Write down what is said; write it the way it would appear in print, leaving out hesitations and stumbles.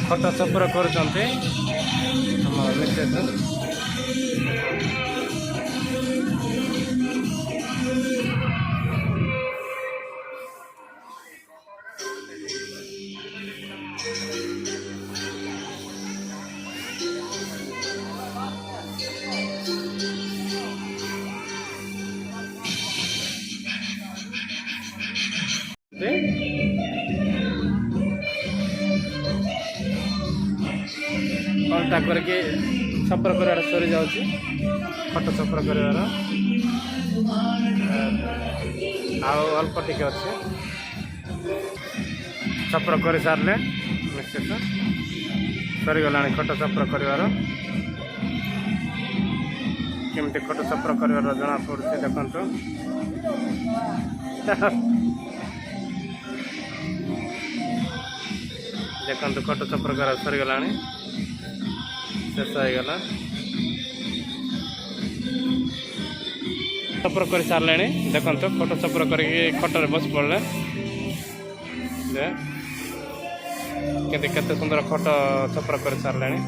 ଖଟ ଚପର କରୁଛନ୍ତି ଆମର ମିସେସ୍। ଅଲଟା କରିକି ଛପର କରିବାର ସରି ଯାଉଛି। ଖଟ ଛପର କରିବାର ଆଉ ଅଳ୍ପ ଟିକେ ଅଛି। ଛପର କରିସାରିଲେ ନିଶ୍ଚିତ ସରିଗଲାଣି ଖଟ ଛପର କରିବାର। କେମିତି ଖଟ ଛପର କରିବାର ଜଣାପଡ଼ୁଛି ଦେଖନ୍ତୁ। ଦେଖନ୍ତୁ ଖଟ ଛପର କରିବାର ସରିଗଲାଣି, ଶେଷ ହେଇଗଲା। ଛପର କରି ସାରିଲେଣି ଦେଖନ୍ତୁ। ଖଟ ଛପର କରିକି ଖଟରେ ବସି ପଡ଼ିଲେ। କେତେ ସୁନ୍ଦର ଖଟ ଛପର କରି ସାରିଲେଣି।